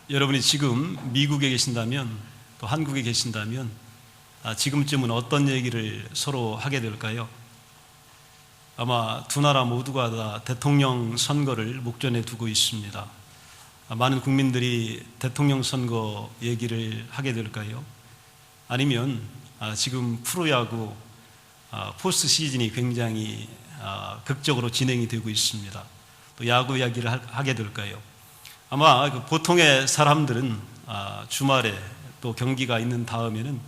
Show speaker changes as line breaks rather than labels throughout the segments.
여러분이 지금 미국에 계신다면 또 한국에 계신다면 지금쯤은 어떤 얘기를 서로 하게 될까요? 아마 두 나라 모두가 다 대통령 선거를 목전에 두고 있습니다. 많은 국민들이 대통령 선거 얘기를 하게 될까요? 아니면 지금 프로야구 포스트 시즌이 굉장히 극적으로 진행이 되고 있습니다. 또 야구 이야기를 하게 될까요? 아마 보통의 사람들은 주말에 또 경기가 있는 다음에는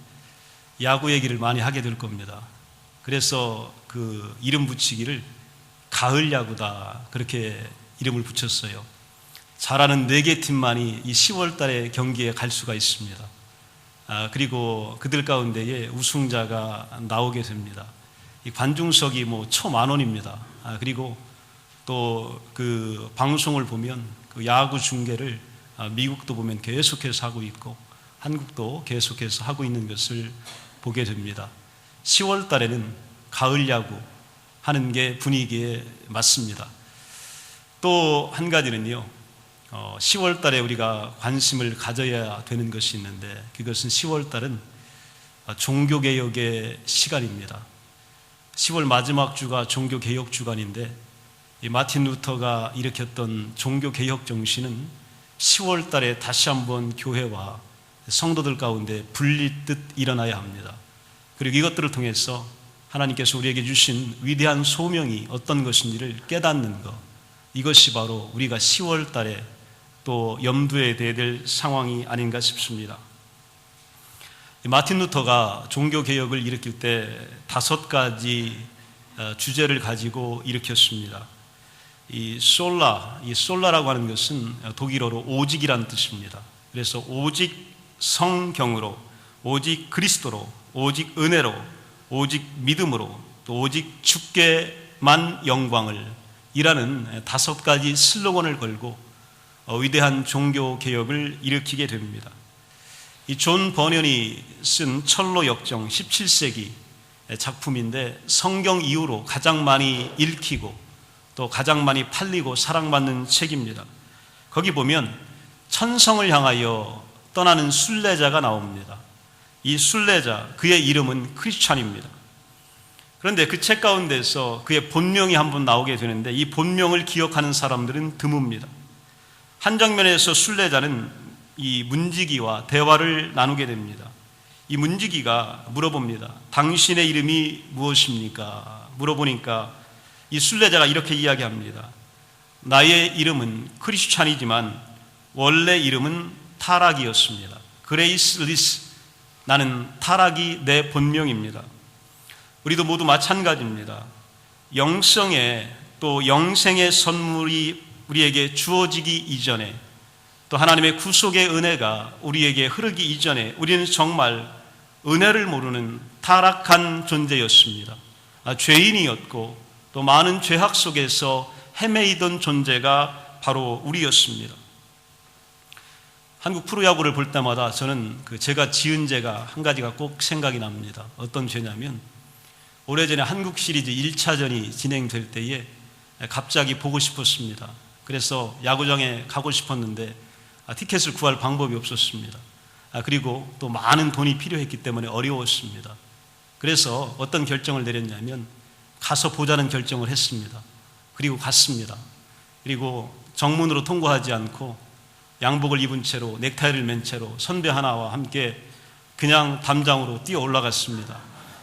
야구 얘기를 많이 하게 될 겁니다. 그래서 그 이름 붙이기를 가을 야구다 그렇게 이름을 붙였어요. 잘하는 4개 팀만이 이 10월 달에 경기에 갈 수가 있습니다. 그리고 그들 가운데에 우승자가 나오게 됩니다. 이 관중석이 뭐 1,000,000원입니다. 그리고 또 그 방송을 보면 그 야구 중계를 미국도 보면 계속해서 하고 있고 한국도 계속해서 하고 있는 것을 보게 됩니다. 10월 달에는 가을 야구 하는 게 분위기에 맞습니다. 또 한 가지는요, 10월 달에 우리가 관심을 가져야 되는 것이 있는데 그것은 10월 달은 종교개혁의 시간입니다. 10월 마지막 주가 종교개혁 주간인데 이 마틴 루터가 일으켰던 종교개혁 정신은 10월 달에 다시 한번 교회와 성도들 가운데 불리듯 일어나야 합니다. 그리고 이것들을 통해서 하나님께서 우리에게 주신 위대한 소명이 어떤 것인지를 깨닫는 것, 이것이 바로 우리가 10월 달에 또 염두에 둬야 될 상황이 아닌가 싶습니다. 마틴 루터가 종교개혁을 일으킬 때 5가지 주제를 가지고 일으켰습니다. 이 솔라라고 하는 것은 독일어로 오직이라는 뜻입니다. 그래서 오직 성경으로, 오직 그리스도로, 오직 은혜로, 오직 믿음으로, 또 오직 주께만 영광을 이라는 5가지 슬로건을 걸고 위대한 종교개혁을 일으키게 됩니다. 이 존 버년이 쓴 철로 역정 17세기 작품인데 성경 이후로 가장 많이 읽히고 또 가장 많이 팔리고 사랑받는 책입니다. 거기 보면 천성을 향하여 떠나는 순례자가 나옵니다. 이 순례자, 그의 이름은 크리스찬입니다. 그런데 그 책 가운데서 그의 본명이 한번 나오게 되는데 이 본명을 기억하는 사람들은 드뭅니다. 한 장면에서 순례자는 이 문지기와 대화를 나누게 됩니다. 이 문지기가 물어봅니다. 당신의 이름이 무엇입니까? 물어보니까 이 순례자가 이렇게 이야기합니다. 나의 이름은 크리스찬이지만 원래 이름은 타락이었습니다. 그레이스 리스, 나는 타락이 내 본명입니다. 우리도 모두 마찬가지입니다. 영성의 또 영생의 선물이 우리에게 주어지기 이전에 또 하나님의 구속의 은혜가 우리에게 흐르기 이전에 우리는 정말 은혜를 모르는 타락한 존재였습니다. 죄인이었고 또 많은 죄악 속에서 헤매이던 존재가 바로 우리였습니다. 한국 프로야구를 볼 때마다 저는 제가 지은 죄가 한 가지가 꼭 생각이 납니다. 어떤 죄냐면 오래전에 한국 시리즈 1차전이 진행될 때에 갑자기 보고 싶었습니다. 그래서 야구장에 가고 싶었는데 티켓을 구할 방법이 없었습니다. 그리고 또 많은 돈이 필요했기 때문에 어려웠습니다. 그래서 어떤 결정을 내렸냐면 가서 보자는 결정을 했습니다. 그리고 갔습니다. 그리고 정문으로 통과하지 않고 양복을 입은 채로 넥타이를 맨 채로 선배 하나와 함께 그냥 담장으로 뛰어 올라갔습니다.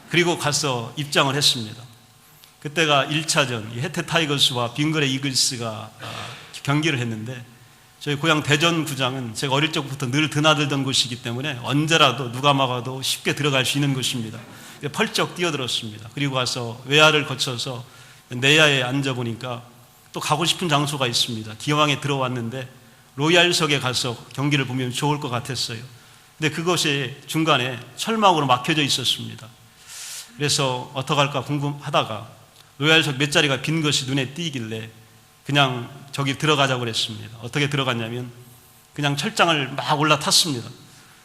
그리고 가서 입장을 했습니다. 그때가 1차전 혜태 타이거스와 빙그레 이글스가 경기를 했는데 저희 고향 대전구장은 제가 어릴 적부터 늘 드나들던 곳이기 때문에 언제라도 누가 막아도 쉽게 들어갈 수 있는 곳입니다. 펄쩍 뛰어들었습니다. 그리고 가서 외야를 거쳐서 내야에 앉아보니까 또 가고 싶은 장소가 있습니다. 기왕에 들어왔는데 로얄석에 가서 경기를 보면 좋을 것 같았어요. 근데 그것이 중간에 철망으로 막혀져 있었습니다. 그래서 어떡할까 궁금하다가 로얄석 몇 자리가 빈 것이 눈에 띄길래 그냥 저기 들어가자고 그랬습니다. 어떻게 들어갔냐면 그냥 철장을 막 올라탔습니다.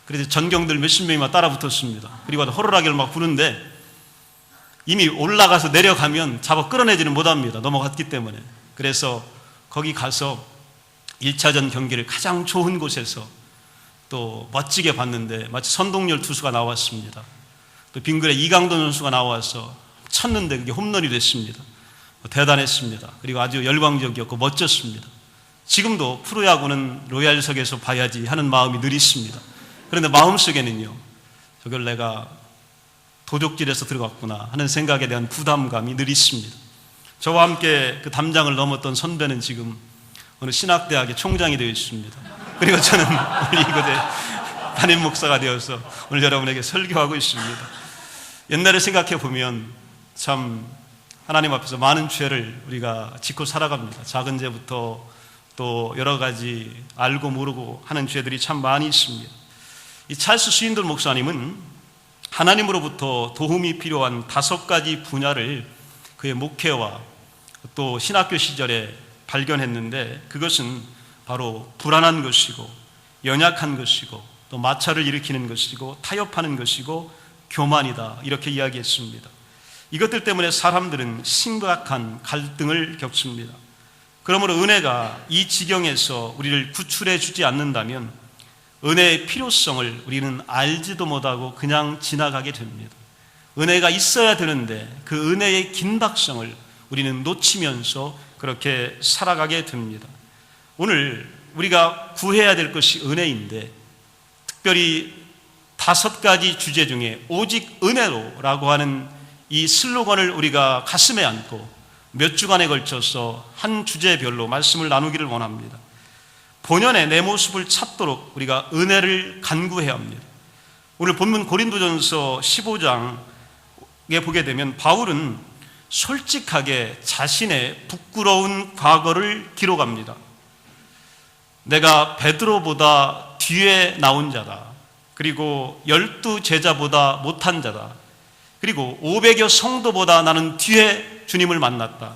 그래서 전경들 몇십 명이 따라 붙었습니다. 그리고 호루라기를 막 부는데 이미 올라가서 내려가면 잡아 끌어내지는 못합니다. 넘어갔기 때문에. 그래서 거기 가서 1차전 경기를 가장 좋은 곳에서 또 멋지게 봤는데 마치 선동열 투수가 나왔습니다. 또 빙글에 이강도 선수가 나와서 쳤는데 그게 홈런이 됐습니다. 대단했습니다. 그리고 아주 열광적이었고 멋졌습니다. 지금도 프로야구는 로얄석에서 봐야지 하는 마음이 늘 있습니다. 그런데 마음속에는요, 저걸 내가 도적질에서 들어갔구나 하는 생각에 대한 부담감이 늘 있습니다. 저와 함께 그 담장을 넘었던 선배는 지금 어느 신학대학의 총장이 되어 있습니다. 그리고 저는 오늘 이곳에 담임 목사가 되어서 오늘 여러분에게 설교하고 있습니다. 옛날에 생각해 보면 참 하나님 앞에서 많은 죄를 우리가 짓고 살아갑니다. 작은 죄부터 또 여러 가지 알고 모르고 하는 죄들이 참 많이 있습니다. 이 찰스 스윈들 목사님은 하나님으로부터 도움이 필요한 5가지 분야를 그의 목회와 또 신학교 시절에 발견했는데, 그것은 바로 불안한 것이고 연약한 것이고 또 마찰을 일으키는 것이고 타협하는 것이고 교만이다, 이렇게 이야기했습니다. 이것들 때문에 사람들은 심각한 갈등을 겪습니다. 그러므로 은혜가 이 지경에서 우리를 구출해 주지 않는다면 은혜의 필요성을 우리는 알지도 못하고 그냥 지나가게 됩니다. 은혜가 있어야 되는데 그 은혜의 긴박성을 우리는 놓치면서 그렇게 살아가게 됩니다. 오늘 우리가 구해야 될 것이 은혜인데, 특별히 5가지 주제 중에 오직 은혜로라고 하는 이 슬로건을 우리가 가슴에 안고 몇 주간에 걸쳐서 한 주제별로 말씀을 나누기를 원합니다. 본연의 내 모습을 찾도록 우리가 은혜를 간구해야 합니다. 오늘 본문 고린도전서 15장에 보게 되면 바울은 솔직하게 자신의 부끄러운 과거를 기록합니다. 내가 베드로보다 뒤에 나온 자다. 그리고 12 제자보다 못한 자다. 그리고 500여 성도보다 나는 뒤에 주님을 만났다.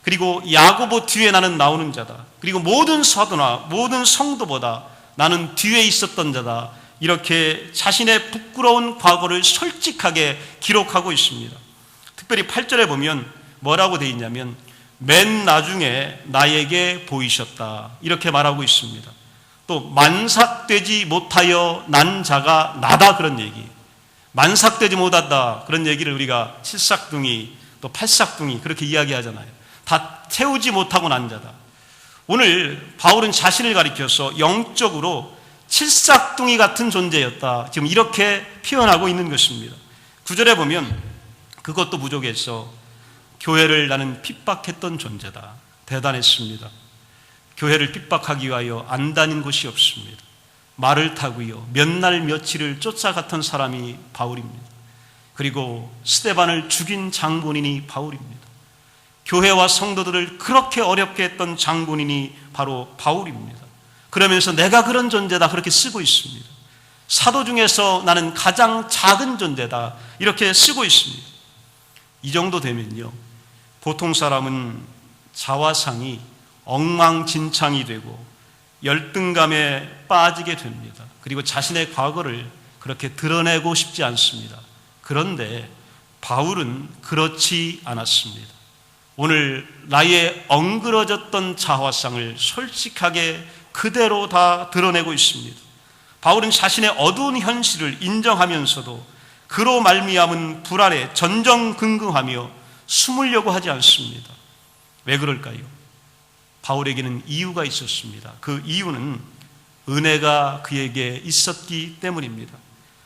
그리고 야고보 뒤에 나는 나오는 자다. 그리고 모든 사도나 모든 성도보다 나는 뒤에 있었던 자다. 이렇게 자신의 부끄러운 과거를 솔직하게 기록하고 있습니다. 특별히 8절에 보면 뭐라고 되어 있냐면 맨 나중에 나에게 보이셨다, 이렇게 말하고 있습니다. 또 만삭되지 못하여 난 자가 나다, 그런 얘기. 만삭되지 못하다, 그런 얘기를 우리가 칠삭둥이 또 팔삭둥이 그렇게 이야기하잖아요. 다 채우지 못하고 난 자다. 오늘 바울은 자신을 가리켜서 영적으로 칠삭둥이 같은 존재였다, 지금 이렇게 표현하고 있는 것입니다. 9절에 보면 그것도 부족해서 교회를 나는 핍박했던 존재다. 대단했습니다. 교회를 핍박하기 위하여 안 다닌 곳이 없습니다. 말을 타고요, 몇 날 며칠을 쫓아갔던 사람이 바울입니다. 그리고 스데반을 죽인 장본인이 바울입니다. 교회와 성도들을 그렇게 어렵게 했던 장본인이 바로 바울입니다. 그러면서 내가 그런 존재다, 그렇게 쓰고 있습니다. 사도 중에서 나는 가장 작은 존재다, 이렇게 쓰고 있습니다. 이 정도 되면요, 보통 사람은 자화상이 엉망진창이 되고 열등감에 빠지게 됩니다. 그리고 자신의 과거를 그렇게 드러내고 싶지 않습니다. 그런데 바울은 그렇지 않았습니다. 오늘 나의 엉그러졌던 자화상을 솔직하게 그대로 다 드러내고 있습니다. 바울은 자신의 어두운 현실을 인정하면서도 그로 말미암은 불안에 전전긍긍하며 숨으려고 하지 않습니다. 왜 그럴까요? 바울에게는 이유가 있었습니다. 그 이유는 은혜가 그에게 있었기 때문입니다.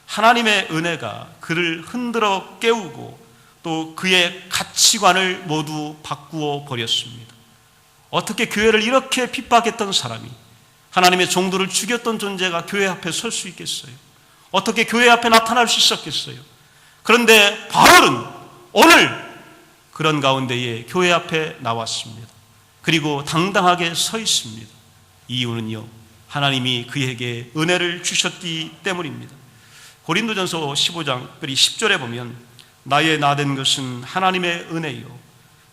하나님의 은혜가 그를 흔들어 깨우고 또 그의 가치관을 모두 바꾸어 버렸습니다. 어떻게 교회를 이렇게 핍박했던 사람이, 하나님의 종도를 죽였던 존재가 교회 앞에 설 수 있겠어요? 어떻게 교회 앞에 나타날 수 있었겠어요? 그런데 바울은 오늘 그런 가운데에 교회 앞에 나왔습니다. 그리고 당당하게 서 있습니다. 이유는요, 하나님이 그에게 은혜를 주셨기 때문입니다. 고린도전서 15장 10절에 보면 나의 나된 것은 하나님의 은혜요,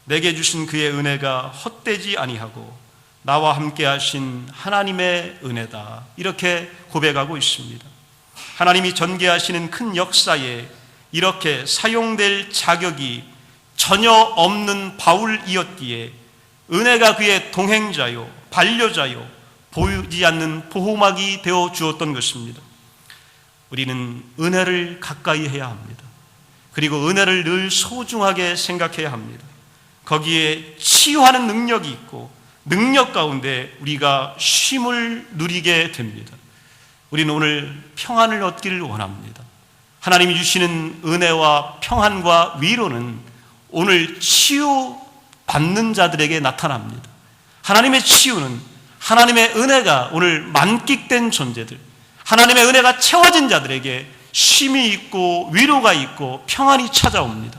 내게 주신 그의 은혜가 헛되지 아니하고 나와 함께 하신 하나님의 은혜다, 이렇게 고백하고 있습니다. 하나님이 전개하시는 큰 역사에 이렇게 사용될 자격이 전혀 없는 바울이었기에 은혜가 그의 동행자요, 반려자요, 보이지 않는 보호막이 되어 주었던 것입니다. 우리는 은혜를 가까이 해야 합니다. 그리고 은혜를 늘 소중하게 생각해야 합니다. 거기에 치유하는 능력이 있고 능력 가운데 우리가 쉼을 누리게 됩니다. 우리는 오늘 평안을 얻기를 원합니다. 하나님이 주시는 은혜와 평안과 위로는 오늘 치유받는 자들에게 나타납니다. 하나님의 치유는 하나님의 은혜가 오늘 만끽된 존재들, 하나님의 은혜가 채워진 자들에게 쉼이 있고 위로가 있고 평안이 찾아옵니다.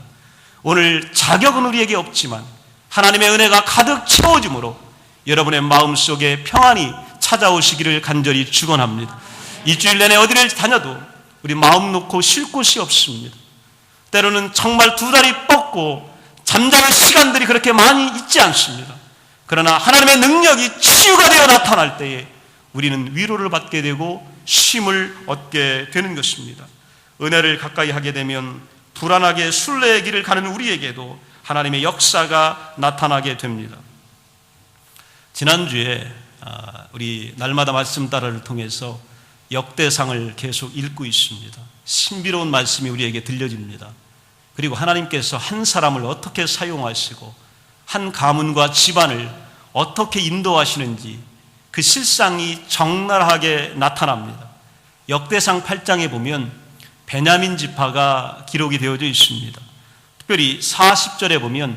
오늘 자격은 우리에게 없지만 하나님의 은혜가 가득 채워짐으로 여러분의 마음속에 평안이 찾아오시기를 간절히 축원합니다. 일주일 내내 어디를 다녀도 우리 마음 놓고 쉴 곳이 없습니다. 때로는 정말 두 다리 뻗고 잠자는 시간들이 그렇게 많이 있지 않습니다. 그러나 하나님의 능력이 치유가 되어 나타날 때에 우리는 위로를 받게 되고 쉼을 얻게 되는 것입니다. 은혜를 가까이 하게 되면 불안하게 순례의 길을 가는 우리에게도 하나님의 역사가 나타나게 됩니다. 지난주에 우리 날마다 말씀 따라를 통해서 역대상을 계속 읽고 있습니다. 신비로운 말씀이 우리에게 들려집니다. 그리고 하나님께서 한 사람을 어떻게 사용하시고 한 가문과 집안을 어떻게 인도하시는지 그 실상이 적나라하게 나타납니다. 역대상 8장에 보면 베냐민 지파가 기록이 되어져 있습니다. 특별히 40절에 보면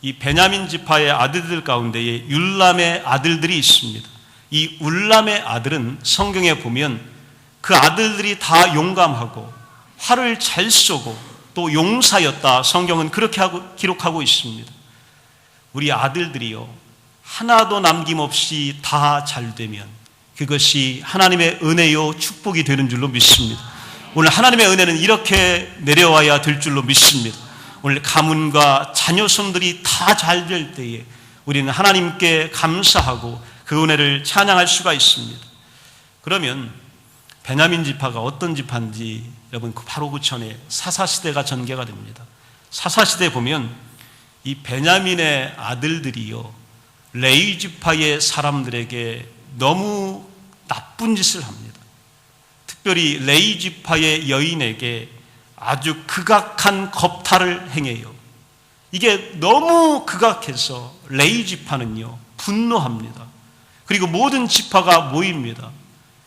이 베냐민 지파의 아들들 가운데에 율람의 아들들이 있습니다. 이 울람의 아들은 성경에 보면 그 아들들이 다 용감하고 활을 잘 쏘고 또 용사였다. 성경은 그렇게 기록하고 있습니다. 우리 아들들이요, 하나도 남김없이 다 잘 되면 그것이 하나님의 은혜요 축복이 되는 줄로 믿습니다. 오늘 하나님의 은혜는 이렇게 내려와야 될 줄로 믿습니다. 오늘 가문과 자녀손들이 다 잘 될 때에 우리는 하나님께 감사하고 그 은혜를 찬양할 수가 있습니다. 그러면 베냐민 지파가 어떤 지파인지 여러분 바로 그 전에 사사시대가 전개가 됩니다. 사사시대에 보면 이 베냐민의 아들들이요, 레위 지파의 사람들에게 너무 나쁜 짓을 합니다. 특별히 레위 지파의 여인에게 아주 극악한 겁탈을 행해요. 이게 너무 극악해서 레위 지파는요 분노합니다. 그리고 모든 지파가 모입니다.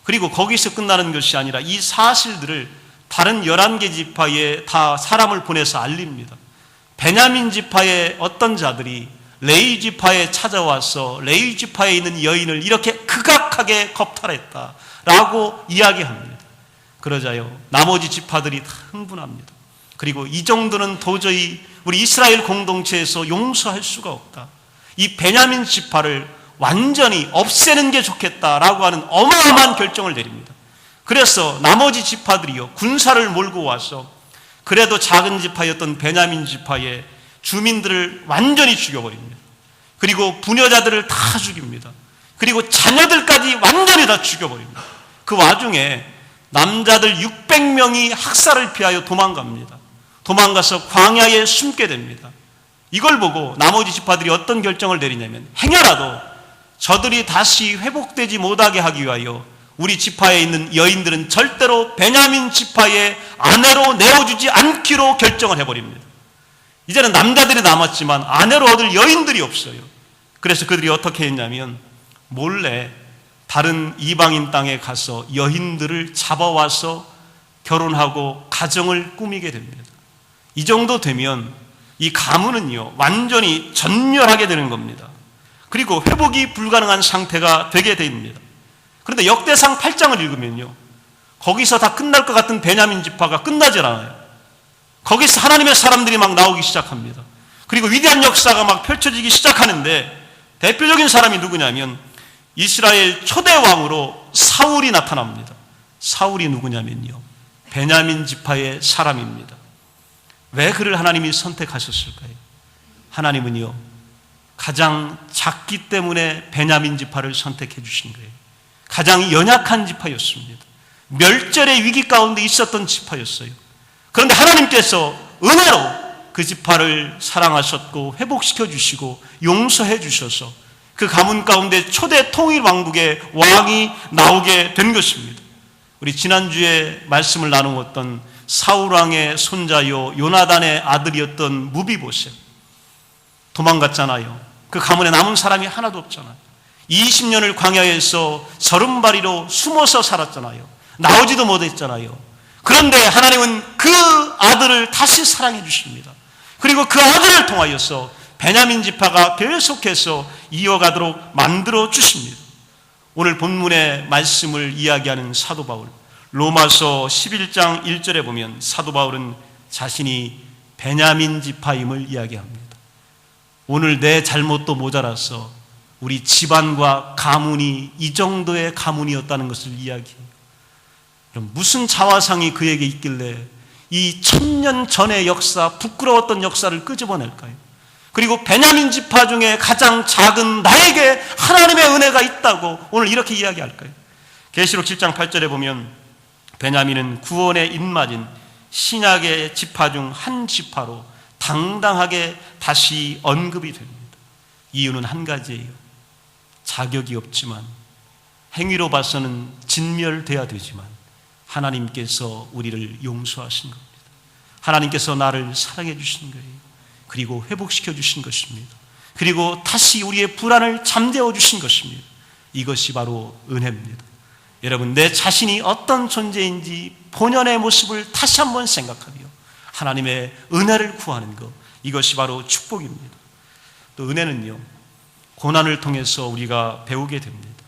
그리고 거기서 끝나는 것이 아니라 이 사실들을 다른 11개 지파에 다 사람을 보내서 알립니다. 베냐민 지파의 어떤 자들이 레위 지파에 찾아와서 레위 지파에 있는 여인을 이렇게 극악하게 겁탈했다라고 이야기합니다. 그러자요 나머지 지파들이 다 흥분합니다. 그리고 이 정도는 도저히 우리 이스라엘 공동체에서 용서할 수가 없다. 이 베냐민 지파를 완전히 없애는 게 좋겠다라고 하는 어마어마한 결정을 내립니다. 그래서 나머지 지파들이요 군사를 몰고 와서 그래도 작은 지파였던 베냐민 지파의 주민들을 완전히 죽여버립니다. 그리고 부녀자들을 다 죽입니다. 그리고 자녀들까지 완전히 다 죽여버립니다. 그 와중에 남자들 600명이 학살을 피하여 도망갑니다. 도망가서 광야에 숨게 됩니다. 이걸 보고 나머지 지파들이 어떤 결정을 내리냐면 행여라도 저들이 다시 회복되지 못하게 하기 위하여 우리 지파에 있는 여인들은 절대로 베냐민 지파의 아내로 내어주지 않기로 결정을 해버립니다. 이제는 남자들이 남았지만 아내로 얻을 여인들이 없어요. 그래서 그들이 어떻게 했냐면 몰래 다른 이방인 땅에 가서 여인들을 잡아와서 결혼하고 가정을 꾸미게 됩니다. 이 정도 되면 이 가문은요 완전히 전멸하게 되는 겁니다. 그리고 회복이 불가능한 상태가 되게 됩니다. 그런데 역대상 8장을 읽으면요 거기서 다 끝날 것 같은 베냐민 지파가 끝나질 않아요. 거기서 하나님의 사람들이 막 나오기 시작합니다. 그리고 위대한 역사가 막 펼쳐지기 시작하는데 대표적인 사람이 누구냐면 이스라엘 초대 왕으로 사울이 나타납니다. 사울이 누구냐면요 베냐민 지파의 사람입니다. 왜 그를 하나님이 선택하셨을까요? 하나님은요 가장 작기 때문에 베냐민 지파를 선택해 주신 거예요. 가장 연약한 지파였습니다. 멸절의 위기 가운데 있었던 지파였어요. 그런데 하나님께서 은혜로 그 지파를 사랑하셨고 회복시켜 주시고 용서해 주셔서 그 가문 가운데 초대 통일 왕국의 왕이 나오게 된 것입니다. 우리 지난주에 말씀을 나누었던 사울왕의 손자요 요나단의 아들이었던 무비보셋, 도망갔잖아요. 그 가문에 남은 사람이 하나도 없잖아요. 20년을 광야에서 저름바리로 숨어서 살았잖아요. 나오지도 못했잖아요. 그런데 하나님은 그 아들을 다시 사랑해 주십니다. 그리고 그 아들을 통하여서 베냐민 지파가 계속해서 이어가도록 만들어 주십니다. 오늘 본문의 말씀을 이야기하는 사도 바울, 로마서 11장 1절에 보면 사도 바울은 자신이 베냐민 지파임을 이야기합니다. 오늘 내 잘못도 모자라서 우리 집안과 가문이 이 정도의 가문이었다는 것을 이야기해요. 그럼 무슨 자화상이 그에게 있길래 이 1000년 전의 역사, 부끄러웠던 역사를 끄집어낼까요? 그리고 베냐민 지파 중에 가장 작은 나에게 하나님의 은혜가 있다고 오늘 이렇게 이야기할까요? 계시록 7장 8절에 보면 베냐민은 구원의 입맞은 신약의 지파 중 한 지파로 당당하게 다시 언급이 됩니다. 이유는 한 가지예요. 자격이 없지만, 행위로 봐서는 진멸돼야 되지만 하나님께서 우리를 용서하신 겁니다. 하나님께서 나를 사랑해 주신 거예요. 그리고 회복시켜 주신 것입니다. 그리고 다시 우리의 불안을 잠재워 주신 것입니다. 이것이 바로 은혜입니다. 여러분, 내 자신이 어떤 존재인지 본연의 모습을 다시 한번 생각하며 하나님의 은혜를 구하는 것, 이것이 바로 축복입니다. 또 은혜는요, 고난을 통해서 우리가 배우게 됩니다.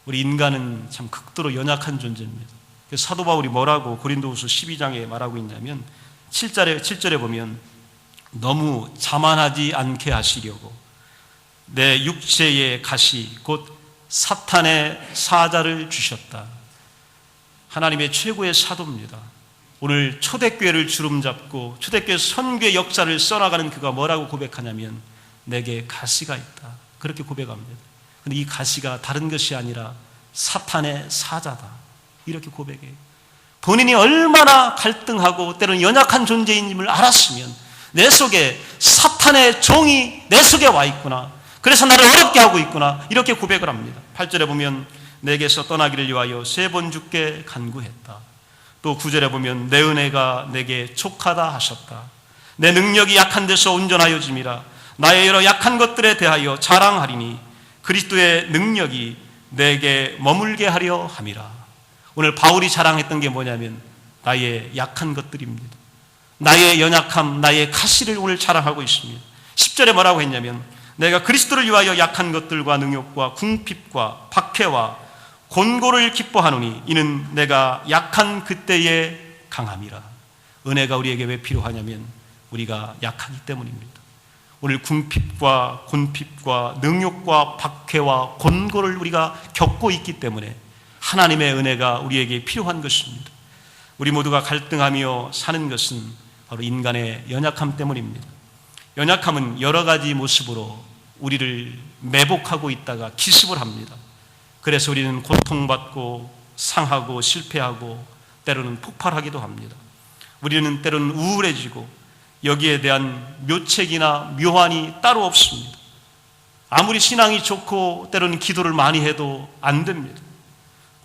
우리 인간은 참 극도로 연약한 존재입니다. 사도 바울이 뭐라고 고린도후서 12장에 말하고 있냐면 7절에 보면 너무 자만하지 않게 하시려고 내 육체의 가시 곧 사탄의 사자를 주셨다. 하나님의 최고의 사도입니다. 오늘 초대교회를 주름잡고 초대교회 선교의 역사를 써나가는 그가 뭐라고 고백하냐면 내게 가시가 있다. 그렇게 고백합니다. 근데 이 가시가 다른 것이 아니라 사탄의 사자다. 이렇게 고백해요. 본인이 얼마나 갈등하고 때로는 연약한 존재임을 알았으면 내 속에 사탄의 종이 내 속에 와 있구나. 그래서 나를 어렵게 하고 있구나. 이렇게 고백을 합니다. 8절에 보면 내게서 떠나기를 위하여 3번 주께 간구했다. 또 9절에 보면 내 은혜가 내게 족하다 하셨다. 내 능력이 약한 데서 온전하여 짐이라. 나의 여러 약한 것들에 대하여 자랑하리니 그리스도의 능력이 내게 머물게 하려 함이라. 오늘 바울이 자랑했던 게 뭐냐면 나의 약한 것들입니다. 나의 연약함, 나의 가시를 오늘 자랑하고 있습니다. 10절에 뭐라고 했냐면 내가 그리스도를 위하여 약한 것들과 능욕과 궁핍과 박해와 곤고를 기뻐하노니 이는 내가 약한 그때의 강함이라. 은혜가 우리에게 왜 필요하냐면 우리가 약하기 때문입니다. 오늘 궁핍과 곤핍과 능욕과 박해와 곤고를 우리가 겪고 있기 때문에 하나님의 은혜가 우리에게 필요한 것입니다. 우리 모두가 갈등하며 사는 것은 바로 인간의 연약함 때문입니다. 연약함은 여러 가지 모습으로 우리를 매복하고 있다가 기습을 합니다. 그래서 우리는 고통받고 상하고 실패하고 때로는 폭발하기도 합니다. 우리는 때로는 우울해지고 여기에 대한 묘책이나 묘안이 따로 없습니다. 아무리 신앙이 좋고 때로는 기도를 많이 해도 안 됩니다.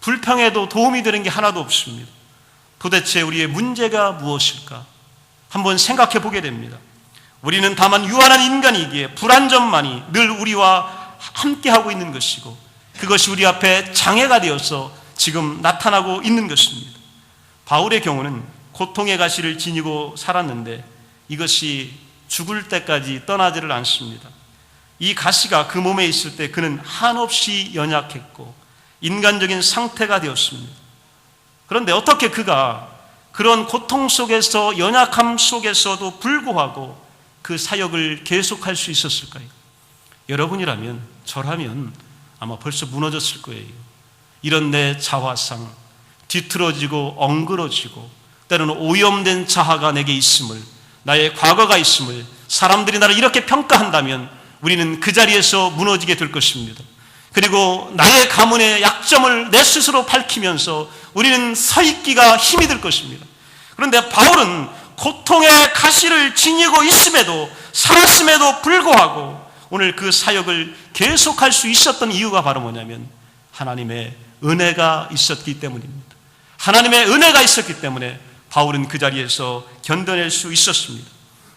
불평해도 도움이 되는 게 하나도 없습니다. 도대체 우리의 문제가 무엇일까? 한번 생각해 보게 됩니다. 우리는 다만 유한한 인간이기에 불완전만이 늘 우리와 함께하고 있는 것이고 그것이 우리 앞에 장애가 되어서 지금 나타나고 있는 것입니다. 바울의 경우는 고통의 가시를 지니고 살았는데 이것이 죽을 때까지 떠나지를 않습니다. 이 가시가 그 몸에 있을 때 그는 한없이 연약했고 인간적인 상태가 되었습니다. 그런데 어떻게 그가 그런 고통 속에서 연약함 속에서도 불구하고 그 사역을 계속할 수 있었을까요? 여러분이라면 저라면 아마 벌써 무너졌을 거예요. 이런 내 자화상, 뒤틀어지고 엉그러지고 때로는 오염된 자아가 내게 있음을, 나의 과거가 있음을 사람들이 나를 이렇게 평가한다면 우리는 그 자리에서 무너지게 될 것입니다. 그리고 나의 가문의 약점을 내 스스로 밝히면서 우리는 서 있기가 힘이 들 것입니다. 그런데 바울은 고통의 가시를 지니고 있음에도 살았음에도 불구하고 오늘 그 사역을 계속할 수 있었던 이유가 바로 뭐냐면 하나님의 은혜가 있었기 때문입니다. 하나님의 은혜가 있었기 때문에 바울은 그 자리에서 견뎌낼 수 있었습니다.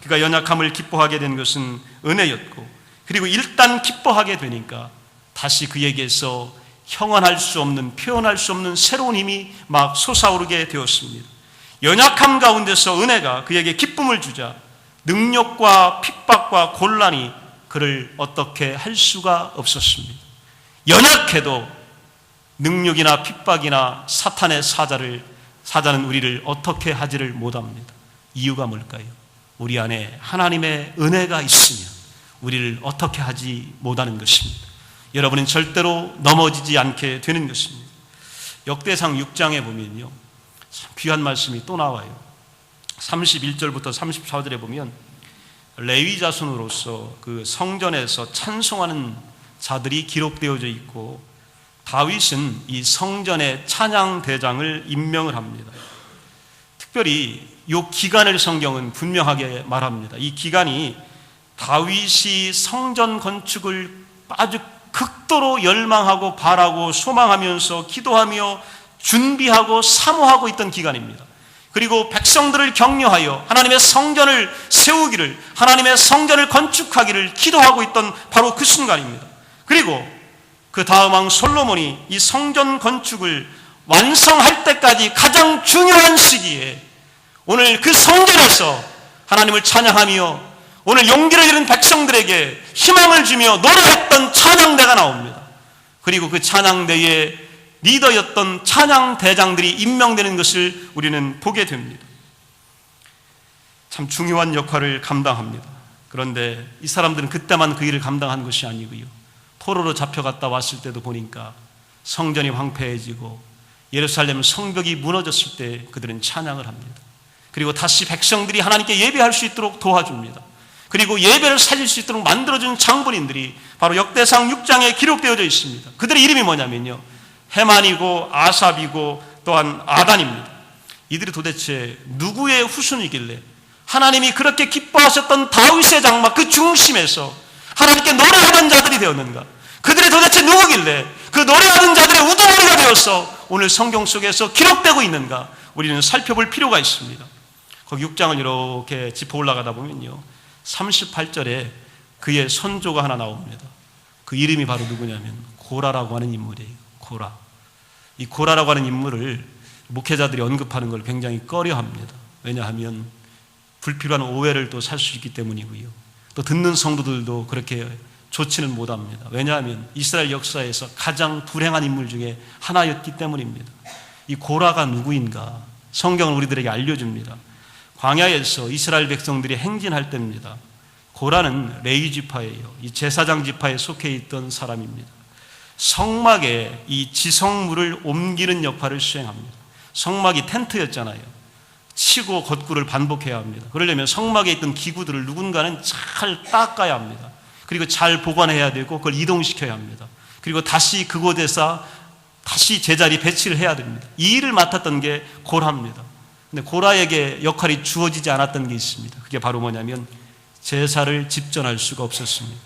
그가 연약함을 기뻐하게 된 것은 은혜였고, 그리고 일단 기뻐하게 되니까 다시 그에게서 형언할 수 없는, 표현할 수 없는 새로운 힘이 막 솟아오르게 되었습니다. 연약함 가운데서 은혜가 그에게 기쁨을 주자 능력과 핍박과 곤란이 그를 어떻게 할 수가 없었습니다. 연약해도 능력이나 핍박이나 사탄의 사자는 우리를 어떻게 하지를 못합니다. 이유가 뭘까요? 우리 안에 하나님의 은혜가 있으면 우리를 어떻게 하지 못하는 것입니다. 여러분은 절대로 넘어지지 않게 되는 것입니다. 역대상 6장에 보면요, 참 귀한 말씀이 또 나와요. 31절부터 34절에 보면 레위 자손으로서 그 성전에서 찬송하는 자들이 기록되어져 있고, 다윗은 이 성전의 찬양 대장을 임명을 합니다. 특별히 이 기간을 성경은 분명하게 말합니다. 이 기간이 다윗이 성전 건축을 아주 극도로 열망하고 바라고 소망하면서 기도하며 준비하고 사모하고 있던 기간입니다. 그리고 백성들을 격려하여 하나님의 성전을 세우기를, 하나님의 성전을 건축하기를 기도하고 있던 바로 그 순간입니다. 그리고 그 다음 왕 솔로몬이 이 성전 건축을 완성할 때까지 가장 중요한 시기에 오늘 그 성전에서 하나님을 찬양하며 오늘 용기를 잃은 백성들에게 희망을 주며 노래했던 찬양대가 나옵니다. 그리고 그 찬양대의 리더였던 찬양대장들이 임명되는 것을 우리는 보게 됩니다. 참 중요한 역할을 감당합니다. 그런데 이 사람들은 그때만 그 일을 감당한 것이 아니고요, 포로로 잡혀갔다 왔을 때도 보니까 성전이 황폐해지고 예루살렘 성벽이 무너졌을 때 그들은 찬양을 합니다. 그리고 다시 백성들이 하나님께 예배할 수 있도록 도와줍니다. 그리고 예배를 살릴 수 있도록 만들어준 장본인들이 바로 역대상 6장에 기록되어져 있습니다. 그들의 이름이 뭐냐면요, 헤만이고 아삽이고 또한 아단입니다. 이들이 도대체 누구의 후손이길래 하나님이 그렇게 기뻐하셨던 다윗의 장막 그 중심에서 하나님께 노래하던 자들이 되었는가? 그들이 도대체 누구길래 그 노래하는 자들의 우두머리가 되어서 오늘 성경 속에서 기록되고 있는가? 우리는 살펴볼 필요가 있습니다. 거기 6장을 이렇게 짚어 올라가다 보면요, 38절에 그의 선조가 하나 나옵니다. 그 이름이 바로 누구냐면 고라라고 하는 인물이에요. 고라. 이 고라라고 하는 인물을 목회자들이 언급하는 걸 굉장히 꺼려합니다. 왜냐하면 불필요한 오해를 또 살 수 있기 때문이고요, 또 듣는 성도들도 그렇게 좋지는 못합니다. 왜냐하면 이스라엘 역사에서 가장 불행한 인물 중에 하나였기 때문입니다. 이 고라가 누구인가? 성경은 우리들에게 알려줍니다. 광야에서 이스라엘 백성들이 행진할 때입니다. 고라는 레위 지파예요. 이 제사장 지파에 속해 있던 사람입니다. 성막에 이 지성물을 옮기는 역할을 수행합니다. 성막이 텐트였잖아요. 치고 걷고를 반복해야 합니다. 그러려면 성막에 있던 기구들을 누군가는 잘 닦아야 합니다. 그리고 잘 보관해야 되고 그걸 이동시켜야 합니다. 그리고 다시 그곳에서 다시 제자리 배치를 해야 됩니다. 이 일을 맡았던 게 고라입니다. 근데 고라에게 역할이 주어지지 않았던 게 있습니다. 그게 바로 뭐냐면 제사를 집전할 수가 없었습니다.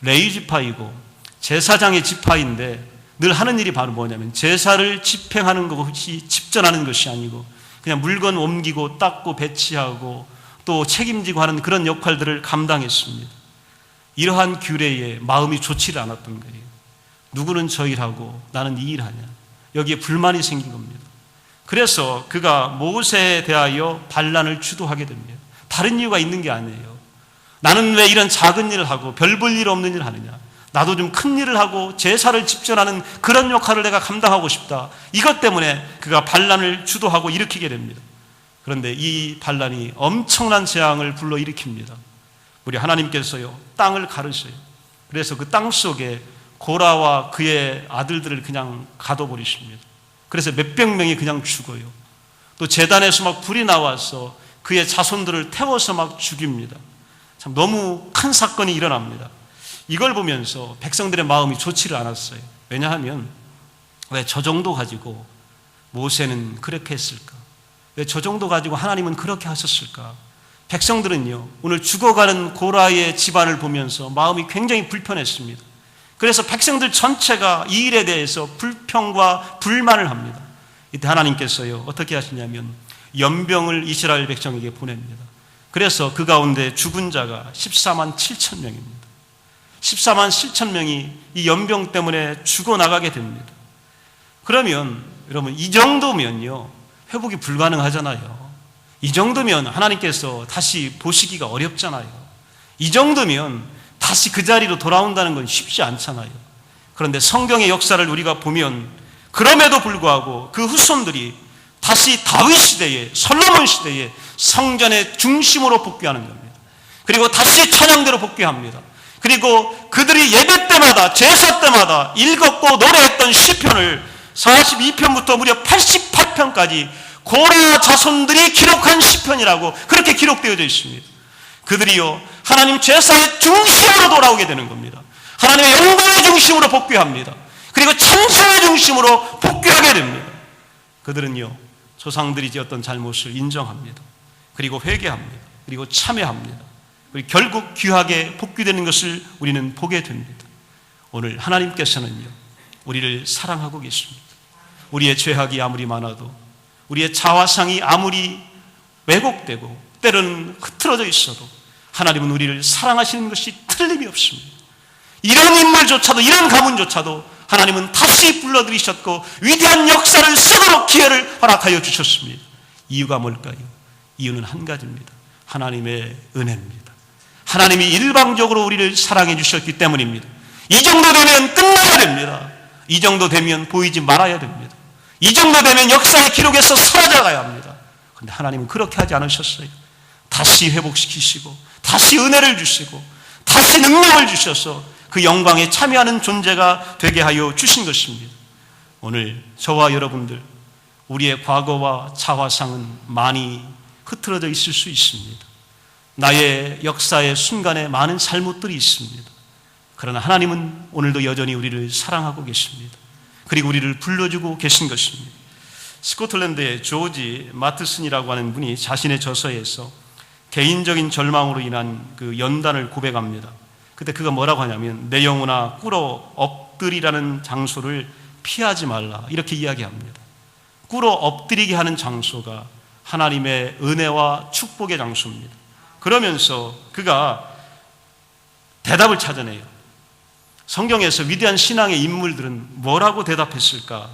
레위 지파이고 제사장의 지파인데 늘 하는 일이 바로 뭐냐면 제사를 집행하는 것이 집전하는 것이 아니고 그냥 물건 옮기고 닦고 배치하고 또 책임지고 하는 그런 역할들을 감당했습니다. 이러한 규례에 마음이 좋지를 않았던 거예요. 누구는 저 일하고 나는 이 일하냐, 여기에 불만이 생긴 겁니다. 그래서 그가 모세에 대하여 반란을 주도하게 됩니다. 다른 이유가 있는 게 아니에요. 나는 왜 이런 작은 일을 하고 별 볼 일 없는 일을 하느냐, 나도 좀 큰 일을 하고 제사를 집전하는 그런 역할을 내가 감당하고 싶다. 이것 때문에 그가 반란을 주도하고 일으키게 됩니다. 그런데 이 반란이 엄청난 재앙을 불러일으킵니다. 우리 하나님께서요, 땅을 가르셔요. 그래서 그 땅 속에 고라와 그의 아들들을 그냥 가둬버리십니다. 그래서 몇백 명이 그냥 죽어요. 또 제단에서 막 불이 나와서 그의 자손들을 태워서 막 죽입니다. 참 너무 큰 사건이 일어납니다. 이걸 보면서 백성들의 마음이 좋지를 않았어요. 왜냐하면 왜 저 정도 가지고 모세는 그렇게 했을까? 왜 저 정도 가지고 하나님은 그렇게 하셨을까? 백성들은요, 오늘 죽어가는 고라의 집안을 보면서 마음이 굉장히 불편했습니다. 그래서 백성들 전체가 이 일에 대해서 불평과 불만을 합니다. 이때 하나님께서요 어떻게 하시냐면 연병을 이스라엘 백성에게 보냅니다. 그래서 그 가운데 죽은 자가 14만 7천 명입니다. 14만 7천 명이 이 연병 때문에 죽어나가게 됩니다. 그러면 여러분 이 정도면요 회복이 불가능하잖아요. 이 정도면 하나님께서 다시 보시기가 어렵잖아요. 이 정도면 다시 그 자리로 돌아온다는 건 쉽지 않잖아요. 그런데 성경의 역사를 우리가 보면 그럼에도 불구하고 그 후손들이 다시 다윗 시대에 솔로몬 시대에 성전의 중심으로 복귀하는 겁니다. 그리고 다시 찬양대로 복귀합니다. 그리고 그들이 예배 때마다 제사 때마다 읽었고 노래했던 시편을 42편부터 무려 88편까지 고라 자손들이 기록한 시편이라고 그렇게 기록되어져 있습니다. 그들이요 하나님 제사의 중심으로 돌아오게 되는 겁니다. 하나님의 영광의 중심으로 복귀합니다. 그리고 찬송의 중심으로 복귀하게 됩니다. 그들은요 조상들이 지었던 잘못을 인정합니다. 그리고 회개합니다. 그리고 참회합니다. 그리고 결국 귀하게 복귀되는 것을 우리는 보게 됩니다. 오늘 하나님께서는요 우리를 사랑하고 계십니다. 우리의 죄악이 아무리 많아도 우리의 자화상이 아무리 왜곡되고 때로는 흐트러져 있어도 하나님은 우리를 사랑하시는 것이 틀림이 없습니다. 이런 인물조차도 이런 가문조차도 하나님은 다시 불러들이셨고 위대한 역사를 쓰도록 기회를 허락하여 주셨습니다. 이유가 뭘까요? 이유는 한 가지입니다. 하나님의 은혜입니다. 하나님이 일방적으로 우리를 사랑해 주셨기 때문입니다. 이 정도 되면 끝나야 됩니다. 이 정도 되면 보이지 말아야 됩니다. 이 정도 되면 역사의 기록에서 사라져가야 합니다. 그런데 하나님은 그렇게 하지 않으셨어요. 다시 회복시키시고 다시 은혜를 주시고 다시 능력을 주셔서 그 영광에 참여하는 존재가 되게 하여 주신 것입니다. 오늘 저와 여러분들 우리의 과거와 자화상은 많이 흐트러져 있을 수 있습니다. 나의 역사의 순간에 많은 잘못들이 있습니다. 그러나 하나님은 오늘도 여전히 우리를 사랑하고 계십니다. 그리고 우리를 불러주고 계신 것입니다. 스코틀랜드의 조지 마트슨이라고 하는 분이 자신의 저서에서 개인적인 절망으로 인한 그 연단을 고백합니다. 그때 그가 뭐라고 하냐면 내 영혼아 꿇어 엎드리라는 장소를 피하지 말라 이렇게 이야기합니다. 꿇어 엎드리게 하는 장소가 하나님의 은혜와 축복의 장소입니다. 그러면서 그가 대답을 찾아내요. 성경에서 위대한 신앙의 인물들은 뭐라고 대답했을까?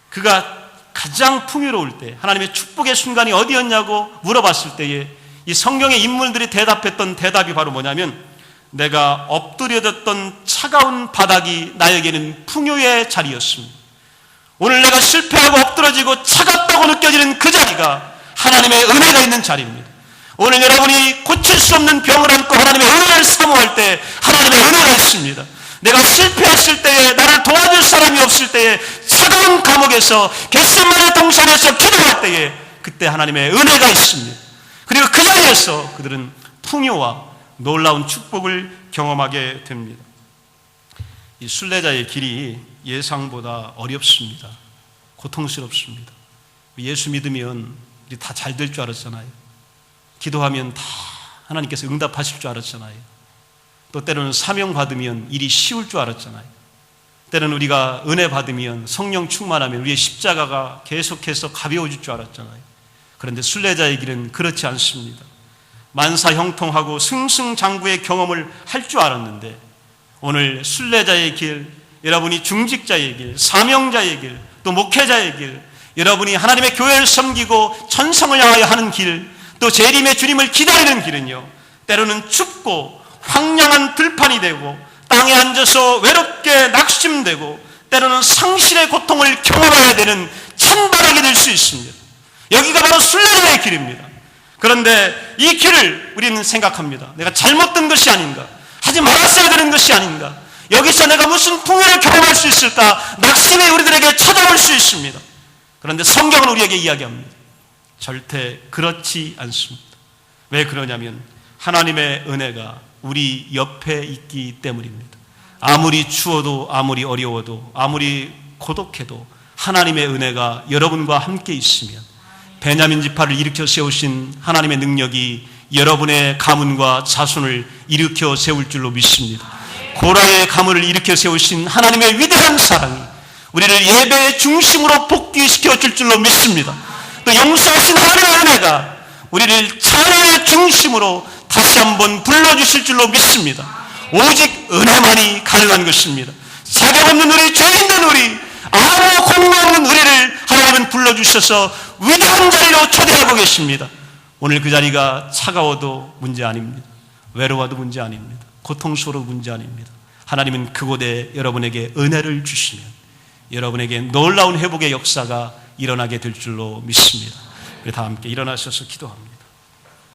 그가 가장 풍요로울 때 하나님의 축복의 순간이 어디였냐고 물어봤을 때에 이 성경의 인물들이 대답했던 대답이 바로 뭐냐면 내가 엎드려졌던 차가운 바닥이 나에게는 풍요의 자리였습니다. 오늘 내가 실패하고 엎드러지고 차갑다고 느껴지는 그 자리가 하나님의 은혜가 있는 자리입니다. 오늘 여러분이 고칠 수 없는 병을 안고 하나님의 은혜를 사모할 때 하나님의 은혜가 있습니다. 내가 실패했을 때에 나를 도와줄 사람이 없을 때에 차가운 감옥에서 겟세마네 동산에서 기도할 때에 그때 하나님의 은혜가 있습니다. 그리고 그 자리에서 그들은 풍요와 놀라운 축복을 경험하게 됩니다. 이 순례자의 길이 예상보다 어렵습니다. 고통스럽습니다. 예수 믿으면 우리 다 잘 될 줄 알았잖아요. 기도하면 다 하나님께서 응답하실 줄 알았잖아요. 또 때로는 사명 받으면 일이 쉬울 줄 알았잖아요. 때로는 우리가 은혜 받으면 성령 충만하면 우리의 십자가가 계속해서 가벼워질 줄 알았잖아요. 그런데 순례자의 길은 그렇지 않습니다. 만사 형통하고 승승장구의 경험을 할 줄 알았는데 오늘 순례자의 길, 여러분이 중직자의 길, 사명자의 길, 또 목회자의 길, 여러분이 하나님의 교회를 섬기고 천성을 향하여 하는 길, 또 재림의 주님을 기다리는 길은요 때로는 춥고 황량한 들판이 되고 땅에 앉아서 외롭게 낙심되고 때로는 상실의 고통을 경험해야 되는 찬바람이 될 수 있습니다. 여기가 바로 순례자의 길입니다. 그런데 이 길을 우리는 생각합니다. 내가 잘못된 것이 아닌가, 하지 말았어야 되는 것이 아닌가, 여기서 내가 무슨 풍요를 경험할 수 있을까, 낙심이 우리들에게 찾아올 수 있습니다. 그런데 성경은 우리에게 이야기합니다. 절대 그렇지 않습니다. 왜 그러냐면 하나님의 은혜가 우리 옆에 있기 때문입니다. 아무리 추워도 아무리 어려워도 아무리 고독해도 하나님의 은혜가 여러분과 함께 있으면 베냐민 지파를 일으켜 세우신 하나님의 능력이 여러분의 가문과 자손을 일으켜 세울 줄로 믿습니다. 고라의 가문을 일으켜 세우신 하나님의 위대한 사랑이 우리를 예배의 중심으로 복귀시켜 줄 줄로 믿습니다. 또 용서하신 하나님의 은혜가 우리를 찬양의 중심으로 다시 한번 불러주실 줄로 믿습니다. 오직 은혜만이 가능한 것입니다. 자격 없는 우리, 죄 있는 우리, 아무 공로 없는 우리를 하나님은 불러주셔서 위대한 자리로 초대하고 계십니다. 오늘 그 자리가 차가워도 문제 아닙니다. 외로워도 문제 아닙니다. 고통스러워도 문제 아닙니다. 하나님은 그곳에 여러분에게 은혜를 주시면 여러분에게 놀라운 회복의 역사가 일어나게 될 줄로 믿습니다. 우리 다 함께 일어나셔서 기도합니다.